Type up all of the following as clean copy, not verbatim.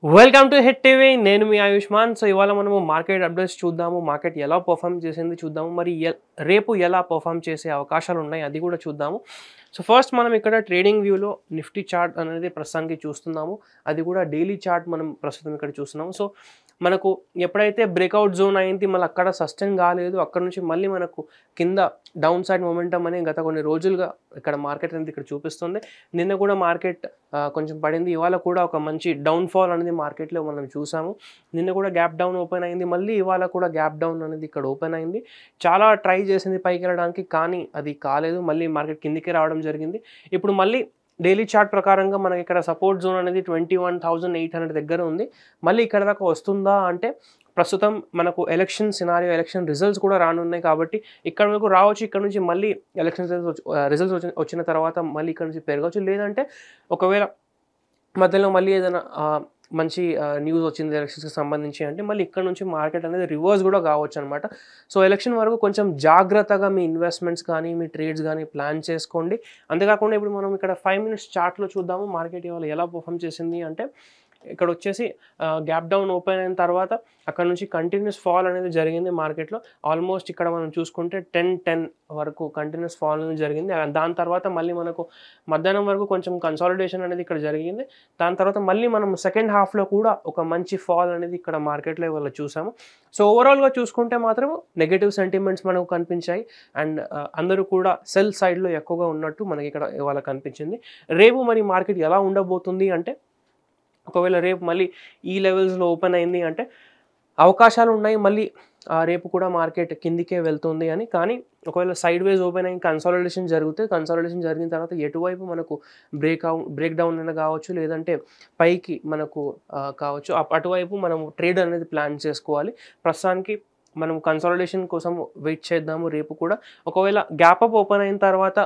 Welcome to hit TV. నేను మీ Ayushman. So ఇవాళ మనము మార్కెట్ అప్డేట్స్ చూద్దాము. మార్కెట్ ఎలా పర్ఫామ్ చేసింది చూద్దాము. మరి రేపు ఎలా పర్ఫామ్ చేసే అవకాశాలు ఉన్నాయి అది కూడా చూద్దాము. సో ఫస్ట్ మనం ఇక్కడ ట్రేడింగ్ వ్యూలో నిఫ్టీ చార్ట్ అనేది ప్రస్తుతానికి చూస్తున్నాము. అది కూడా డైలీ చార్ట్ మనం ప్రస్తుతం ఇక్కడ చూస్తున్నాము. సో మనకు ఎప్పుడైతే బ్రేక్అవుట్ జోన్ అయింది మళ్ళీ అక్కడ సస్టైన్ కాలేదు, అక్కడ నుంచి మళ్ళీ మనకు కింద డౌన్ సైడ్ మొమెంటమ్ అని గత కొన్ని రోజులుగా ఇక్కడ మార్కెట్ అనేది ఇక్కడ చూపిస్తుంది. నిన్న కూడా మార్కెట్ కొంచెం పడింది. ఇవాళ కూడా ఒక మంచి డౌన్ఫాల్ అనేది మార్కెట్లో మనం చూసాము. నిన్న కూడా గ్యాప్ డౌన్ ఓపెన్ అయింది, మళ్ళీ ఇవాళ కూడా గ్యాప్ డౌన్ అనేది ఇక్కడ ఓపెన్ అయింది. చాలా ట్రై చేసింది పైకి వెళ్ళడానికి, కానీ అది కాలేదు. మళ్ళీ మార్కెట్ కిందికి రావడం జరిగింది. ఇప్పుడు మళ్ళీ డైలీ చార్ట్ ప్రకారంగా మనకి ఇక్కడ సపోర్ట్ జోన్ అనేది 21,800 దగ్గర ఉంది. మళ్ళీ ఇక్కడ దాకా వస్తుందా అంటే ప్రస్తుతం మనకు ఎలక్షన్ సినారియో, ఎలక్షన్ రిజల్ట్స్ కూడా రానున్నాయి కాబట్టి ఇక్కడ వరకు రావచ్చు. ఇక్కడ నుంచి మళ్ళీ ఎలక్షన్ రిజల్ట్స్ వచ్చిన తర్వాత మళ్ళీ ఇక్కడ నుంచి పెరగవచ్చు. లేదంటే ఒకవేళ మధ్యలో మళ్ళీ ఏదైనా మంచి న్యూస్ వచ్చింది ఎలక్షన్స్కి సంబంధించి అంటే మళ్ళీ ఇక్కడ నుంచి మార్కెట్ అనేది రివర్స్ కూడా కావచ్చు అనమాట. సో ఎలక్షన్ వరకు కొంచెం జాగ్రత్తగా మీ ఇన్వెస్ట్మెంట్స్ కానీ మీ ట్రేడ్స్ కానీ ప్లాన్ చేసుకోండి. అంతేకాకుండా ఇప్పుడు మనం ఇక్కడ 5 minutes చార్ట్లో చూద్దాము మార్కెట్ ఇవాళ ఎలా పర్ఫామ్ చేసింది అంటే ఇక్కడ వచ్చేసి గ్యాప్ డౌన్ ఓపెన్ అయిన తర్వాత అక్కడ నుంచి కంటిన్యూస్ ఫాల్ అనేది జరిగింది మార్కెట్లో. ఆల్మోస్ట్ ఇక్కడ మనం చూసుకుంటే 10 వరకు కంటిన్యూస్ ఫాల్ అనేది జరిగింది. దాని తర్వాత మళ్ళీ మనకు మధ్యాహ్నం వరకు కొంచెం కన్సాలిడేషన్ అనేది ఇక్కడ జరిగింది. దాని తర్వాత మళ్ళీ మనం సెకండ్ హాఫ్లో కూడా ఒక మంచి ఫాల్ అనేది ఇక్కడ మార్కెట్లో ఇవాళ చూసాము. సో ఓవరాల్గా చూసుకుంటే మాత్రం నెగటివ్ సెంటిమెంట్స్ మనకు కనిపించాయి అండ్ అందరూ కూడా సెల్ సైడ్లో ఎక్కువగా ఉన్నట్టు మనకి ఇక్కడ ఇవాళ కనిపించింది. రేపు మరి మార్కెట్ ఎలా ఉండబోతుంది అంటే ఒకవేళ రేపు మళ్ళీ ఈ లెవెల్స్లో ఓపెన్ అయింది అంటే అవకాశాలు ఉన్నాయి మళ్ళీ రేపు కూడా మార్కెట్ కిందికే వెళ్తుంది అని. కానీ ఒకవేళ సైడ్ వేస్ ఓపెన్ అయ్యి కన్సాలిడేషన్ జరిగిన తర్వాత ఎటువైపు మనకు బ్రేక్ డౌన్ అయినా కావచ్చు, లేదంటే పైకి మనకు కావచ్చు, అటువైపు మనం ట్రేడ్ అనేది ప్లాన్ చేసుకోవాలి. ప్రస్తుతానికి మనం కన్సాలిడేషన్ కోసం వెయిట్ చేద్దాము. రేపు కూడా ఒకవేళ గ్యాప్ అప్ ఓపెన్ అయిన తర్వాత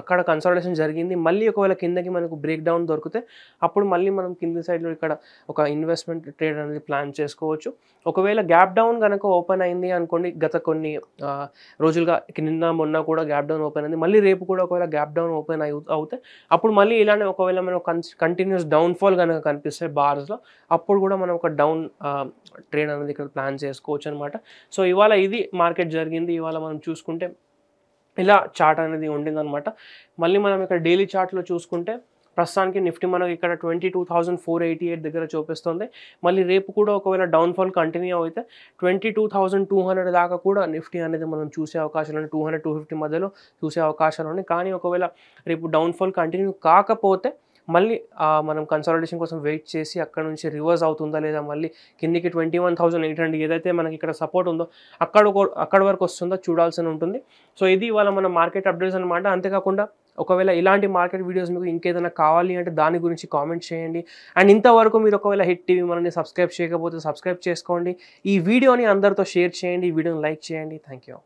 అక్కడ కన్సాలిడేషన్ జరిగింది, మళ్ళీ ఒకవేళ కిందకి మనకు బ్రేక్ డౌన్ దొరికితే అప్పుడు మళ్ళీ మనం కింది సైడ్లో ఇక్కడ ఒక ఇన్వెస్ట్మెంట్ ట్రేడ్ అనేది ప్లాన్ చేసుకోవచ్చు. ఒకవేళ గ్యాప్ డౌన్ కనుక ఓపెన్ అయింది అనుకోండి, గత కొన్ని రోజులుగా నిన్న మొన్న కూడా గ్యాప్ డౌన్ ఓపెన్ అయింది, మళ్ళీ రేపు కూడా ఒకవేళ గ్యాప్ డౌన్ ఓపెన్ అవుతే అప్పుడు మళ్ళీ ఇలానే ఒకవేళ మనం కంటిన్యూస్ డౌన్ఫాల్ కనుక కనిపిస్తే బార్స్లో అప్పుడు కూడా మనం ఒక డౌన్ ట్రేడ్ అనేది ఇక్కడ ప్లాన్ చేసుకోవచ్చు అనమాట. సో ఇవాళ ఇది మార్కెట్ జరిగింది. ఇవాళ మనం చూసుకుంటే ఇలా చార్ట్ అనేది ఉండిందనమాట. మళ్ళీ మనం ఇక్కడ డైలీ చార్ట్లో చూసుకుంటే ప్రస్తుతానికి నిఫ్టీ మనకి ఇక్కడ 22,488 దగ్గర చూపిస్తుంది. మళ్ళీ రేపు కూడా ఒకవేళ డౌన్ఫాల్ కంటిన్యూ అయితే 22,200 దాకా కూడా నిఫ్టీ అనేది మనం చూసే అవకాశాలు ఉన్నాయి. 200-250 మధ్యలో చూసే అవకాశాలు ఉన్నాయి. కానీ ఒకవేళ రేపు డౌన్ఫాల్ కంటిన్యూ కాకపోతే మళ్ళీ మనం కన్సాలిడేషన్ కోసం వెయిట్ చేసి అక్కడ నుంచి రివర్స్ అవుతుందా లేదా మళ్ళీ కిందికి 21,800 ఏదైతే మనకి ఇక్కడ సపోర్ట్ ఉందో అక్కడ వరకు వస్తుందో చూడాల్సి ఉంటుంది. సో ఇది ఇవాళ మన మార్కెట్ అప్డేట్స్ అనమాట. అంతేకాకుండా ఒకవేళ ఇలాంటి మార్కెట్ వీడియోస్ మీకు ఇంకేదైనా కావాలి అంటే దాని గురించి కామెంట్ చేయండి. అండ్ ఇంతవరకు మీరు ఒకవేళ హిట్ టీవీ మనల్ని సబ్స్క్రైబ్ చేయకపోతే సబ్స్క్రైబ్ చేసుకోండి. ఈ వీడియోని అందరితో షేర్ చేయండి, ఈ వీడియోని లైక్ చేయండి. Thank you.